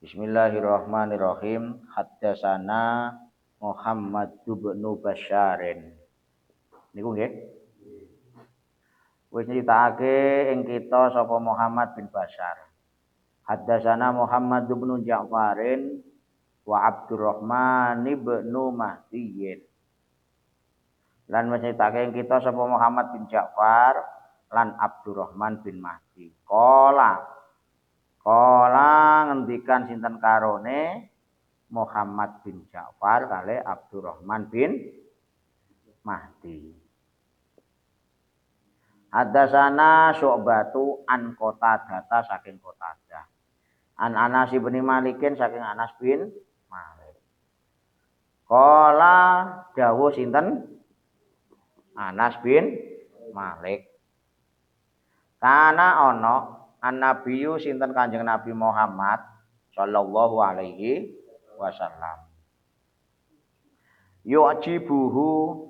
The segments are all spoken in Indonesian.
Bismillahirrahmanirrahim. Haddatsana Muhammad bin Basyarin. Niku nggih. Wis nyritakake ing kita sapa Muhammad bin Basyar. Haddatsana Muhammad bin Ja'farin wa Abdurrahman bin Mahdiyin. Lan wis nyritakake ing kita sapa Muhammad bin Ja'far lan Abdurrahman bin Mahdi. Kala ngendikan sinten karone Muhammad bin Ja'far kali Abdurrahman bin Mahdi. Haddatsana Syu'batu an Qatadah saking Qatadah. An Anas bin Malikin saking Anas bin Malik. Kala dawuh sinten? Anas bin Malik. Kana ana an-nabiyyu sinten Kanjeng Nabi Muhammad sallallahu alaihi wasallam. Yu'jibuhu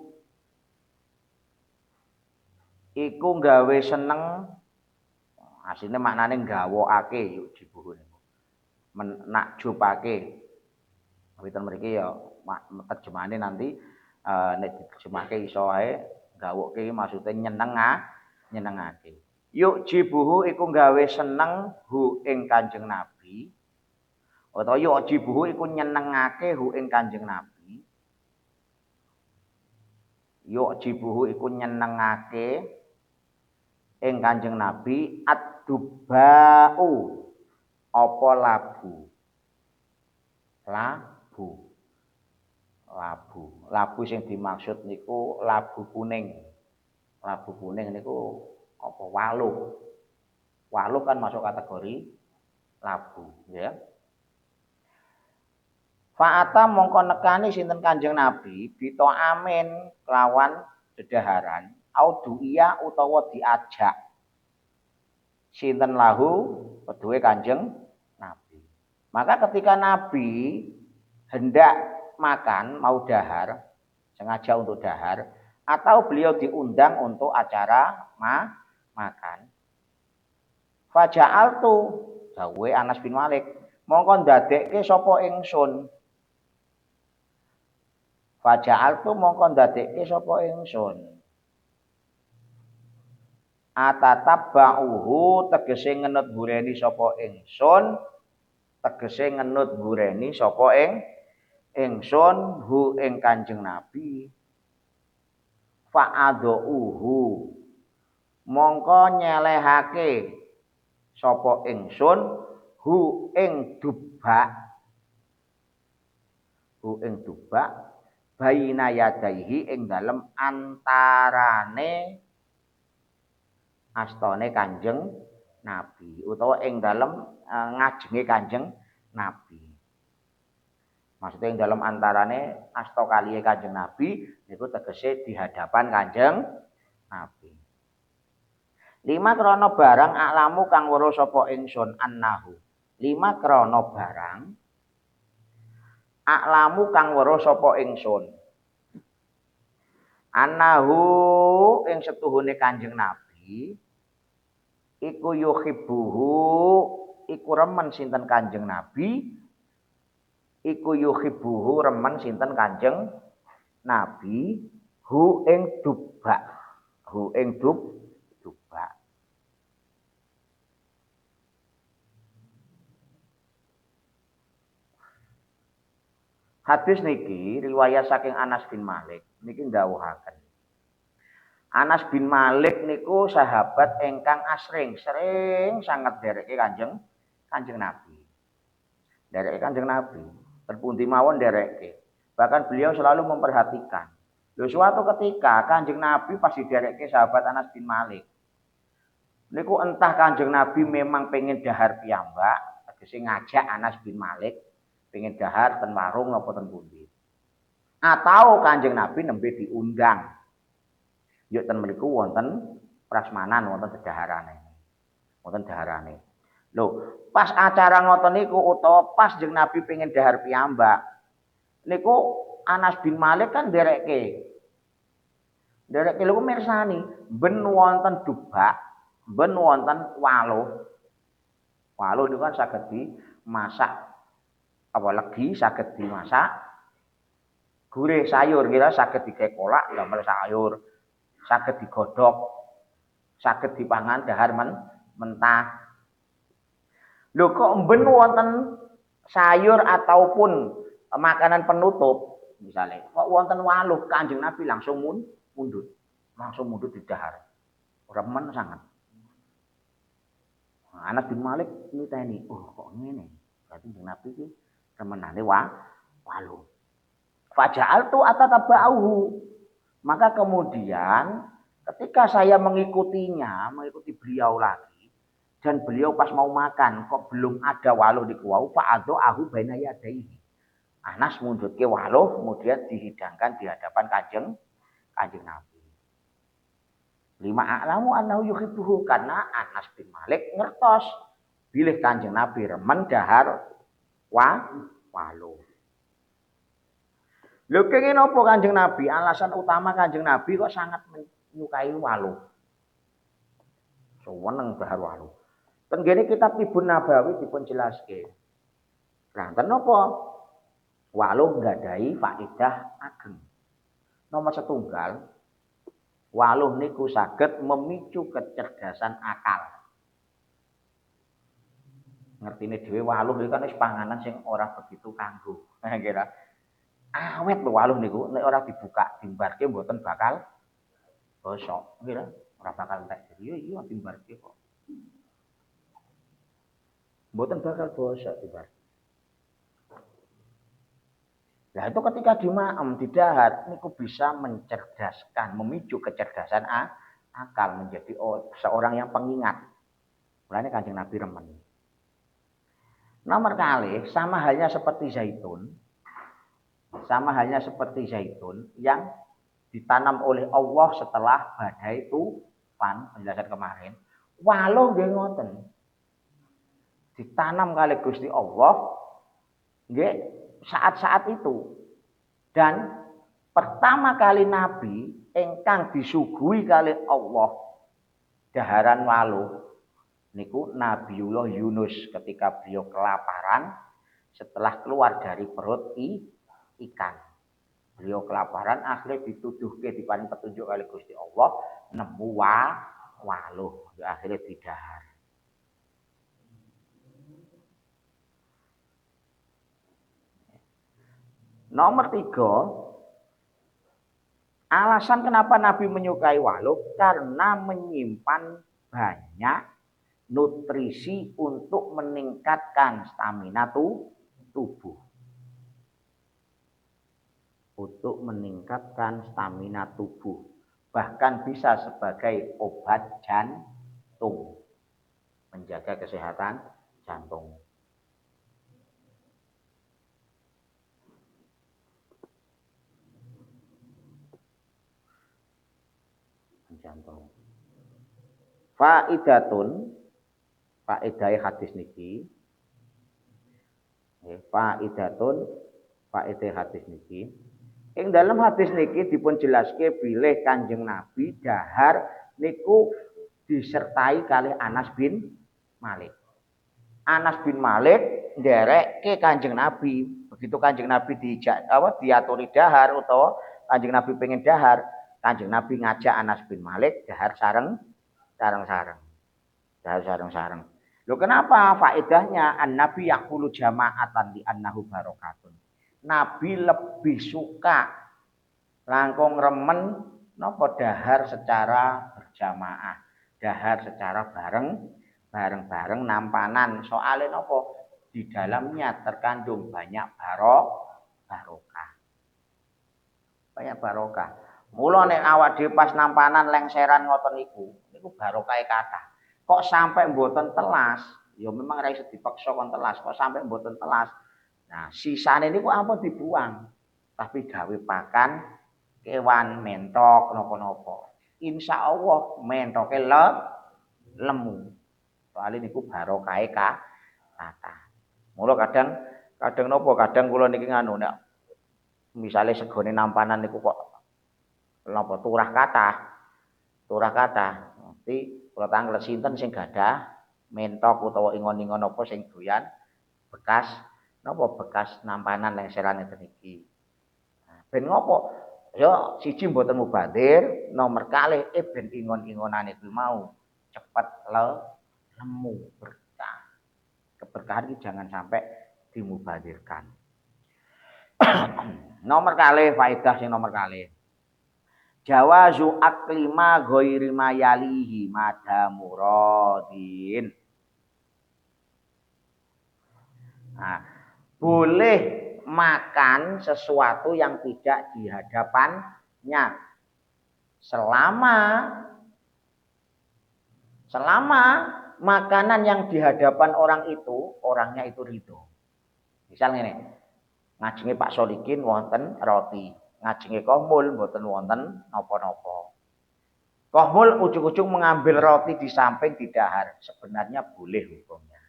iku gawe seneng, asline maknane gawokake yu'jibuhu niku. Menakjubake. Wonten mriki ya terjemahane nanti nek diterjemahke iso wae gawoke maksude nyenengake. Yu'jibuhu iku gawe seneng hu ing Kanjeng Nabi. Utawa yu'jibuhu iku nyenengake hu ing Kanjeng Nabi. Yu'jibuhu iku nyenengake ing Kanjeng Nabi ad-dubba'u apa labu. Labu sing dimaksud niku labu kuning. Labu kuning niku apa waluh. Waluh kan masuk kategori labu, ya. Fa'ata mongko nekani sinten Kanjeng Nabi bito amin kelawan dedaharan auduia utawa diajak sinten lahu kedue Kanjeng Nabi. Maka ketika Nabi hendak makan mau dahar, sengaja untuk dahar atau beliau diundang untuk acara makan. Faja'altu dawuhe Anas bin Malik, mongko ndadekke sapa ingsun. Faja'altu mongko ndadekke sapa ingsun. Atatabba'uhu tegese ngenut bureni sapa ingsun, tegese ngenut bureni sapa ingsun hu ing Kanjeng Nabi. Fa'adhuhu mongko nyelehake sapa ingsun hu ing dubak baina yadaihi ing dalem antarane astane Kanjeng Nabi utawa ing dalem ngajenge Kanjeng Nabi. Maksudnya ing dalem antarane asta kaliye Kanjeng Nabi niku tegese di hadapan Kanjeng Nabi. 5 krana barang aklamu kang weruh sapa ingsun annahu. 5 krana barang aklamu kang weruh sapa ingsun. Annahu ing setuhune Kanjeng Nabi iku yuhibbuhu iku remen sinten Kanjeng Nabi. Iku yuhibbuhu remen sinten Kanjeng Nabi hu ing dubak. Hu ing dubak. Hadis niki riwayat saking Anas bin Malik niki ndawuhaken. Anas bin Malik niku sahabat ingkang sering sangat dereke Kanjeng Nabi. Dereke Kanjeng Nabi, terpundi mawon dereke. Bahkan beliau selalu memperhatikan. Lho suatu ketika Kanjeng Nabi pasti dereke sahabat Anas bin Malik. Niku entah Kanjeng Nabi memang pengen dahar piyambak, tegese ngajak Anas bin Malik pengen dahar ten warung apa ten pundi. Atau Kanjeng Nabi nembe diundang. Yuk ten mriku wonten prasmanan, wonten dedaharane. Wonten daharane. Lho, pas acara ngoten niku utawa pas Kanjeng Nabi pengen dahar piyambak. Niku Anas bin Malik kan nderekke. Nderekke lho mirsani, ben wonten dubak, ben wonten waluh. Waluh niku kan saged dimasak apa legi saged dimasak. Gurih sayur kira saged digawe kolak damel sayur. Saged digodhog. Saged dipangan dahar mentah. Lho kok mben wonten sayur ataupun makanan penutup misalnya kok wonten waluh Kanjeng Nabi langsung mundut. Langsung mundut didahar. Remen sangat. Nah, Anas bin Malik niteni, oh kok ngene. Berarti Kanjeng Nabi iki remenane waluh. Faja'altu atataba'uhu. Maka kemudian ketika saya mengikutinya, mengikuti beliau lagi dan beliau pas mau makan kok belum ada waluh di kuau, fa'adha'ahu baina yadayhi. Anas mundutke waluh kemudian dihidangkan di hadapan Kanjeng Nabi. Lima a'lamu annahu yuhibbuhu karena Anas bin Malik ngertos bilih Kanjeng Nabi remen dahar waluh. Lho kenging apa Kanjeng Nabi? Alasan utama Kanjeng Nabi kok sangat menyukai waluh. Seneng dahar waluh. Ten kene kitab Tibun Nabawi dipun jelaske. Ranten napa? Waluh nggadahi faedah ageng. Nomor setunggal, waluh niku saged memicu kecerdasan akal. Ngertine dhewe waluh iki kan wis panganan sing ora begitu kanggo. Kira awet lho waluh niku nek ora dibuka dimbarke mboten bakal bosok nggih ora bakal entek iya dimbarke kok mboten bakal bosok dimbarke. Nah itu ketika dimaem didahar niku bisa mencerdaskan memicu kecerdasan akal menjadi seorang yang pengingat. Mulane Kanjeng Nabi remen. Nomor kali sama halnya seperti zaitun yang ditanam oleh Allah setelah badai tufan penjelasan kemarin. Waluh nggih ngoten. Ditanam kali Gusti Allah nggih saat-saat itu. Dan pertama kali Nabi ingkang disuguhi kali Allah daharan waluh niku Nabiullah Yunus ketika beliau kelaparan setelah keluar dari perut ikan. Beliau kelaparan akhirnya dituduhke diparing petunjuk kali Gusti Allah nemu waluh akhirnya didahar. Nomor 3, alasan kenapa Nabi menyukai waluh karena menyimpan banyak nutrisi untuk meningkatkan stamina tubuh. Untuk meningkatkan stamina tubuh. Bahkan bisa sebagai obat jantung. Menjaga kesehatan jantung. Jantung. Faidatun, faedah hadis niki. Faidatun, faedah hadis niki. Ing dalam hadis niki dipun jelaske bilih Kanjeng Nabi dahar niku disertai kali Anas bin Malik. Anas bin Malik nderekke Kanjeng Nabi. Begitu Kanjeng Nabi diaturi dahar utawa Kanjeng Nabi pengen dahar, Kanjeng Nabi ngajak Anas bin Malik dahar sareng. Dahar sareng-sareng. Lho kenapa? Faedahnya an-nabi yaqulu jama'atan li annahu barokatun. Nabi lebih suka langkung remen napa dahar secara berjamaah, dahar secara bareng nampanan. Soalnya napa di dalamnya terkandung banyak barokah. Banyak barokah. Mula nek awak dhewe pas nampanan lengseran ngoten niku barokahe kathah. Kok sampai mboten telas, ya memang ra iso dipaksa kon telas, kok sampai mboten telas. Nah, sisane niku ampun dibuang, tapi gawe pakan kewan mentok napa-napa. Insyaallah mentoke lemu. Soale niku barokahe kathah. Mula kadang napa kadang kula niki nganu nek misale segone nampanan niku kok napa turah kathah. Nanti kula tanglet sinten sing gadah mentok utawa ingon-ingon apa sing doyan bekas napa bekas nampanan lengserane teniki. Ben ngopo? Ya siji mboten mubadir, nomor kalih ben ingon-ingonane kuwi mau cepet nemu berkah. Keberkahan iki jangan sampai dimubadirkan. Nomor kalih faedah sing nomor kalih. Jawazu aklima ghairi mayalihi madamuradin. Nah, boleh makan sesuatu yang tidak di hadapannya selama makanan yang di hadapan orang itu orangnya itu ridho. Misalnya nih, ngajenge Pak Solikin wonten roti, ngajenge Kohmul mboten wonten napa-napa. Kohmul ujung-ujung mengambil roti di samping di dahar, sebenarnya boleh hukumnya.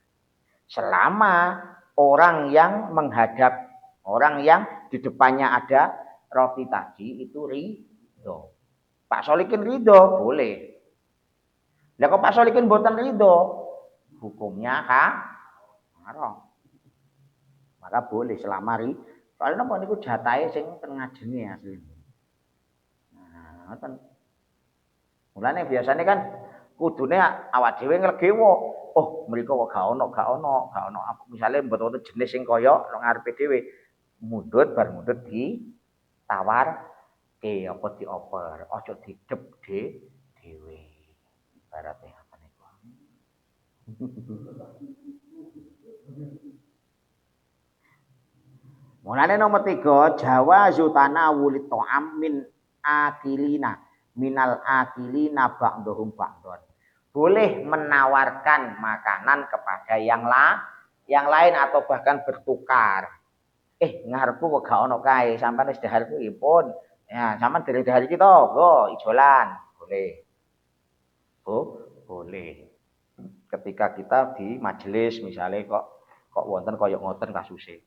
Selama orang yang menghadap, orang yang di depannya ada roti tadi itu ridho. Pak Solikin ridho, boleh. Lah kok Pak Solikin mboten ridho, hukumnya haram. Maka boleh selama soalnya napa niku jatahe sing ten ngajenge asline. Nah, ngoten. Mulane biasane kan kudune awak dhewe nglegewo. Oh, mriko kok gak ono. Misale mboten wonten jenis sing kaya nang ngarepe dhewe. Mundhut bar mundhut ditawar apa dioper, aja didep dhewe. Ibarate apa niku. Mulane nomor 3, jawazu tanawulit ta'am min akilina minal akilina ba'dhum ba'dhon. Boleh menawarkan makanan kepada yang lain atau bahkan bertukar. Ngarepku kok gak ono kae, sampean wis dahar kuwi pun. Ya, sampean dari kita, go ijolan. Boleh. Oh, boleh. Ketika kita di majelis misalnya kok wonten kaya ngoten kasuse.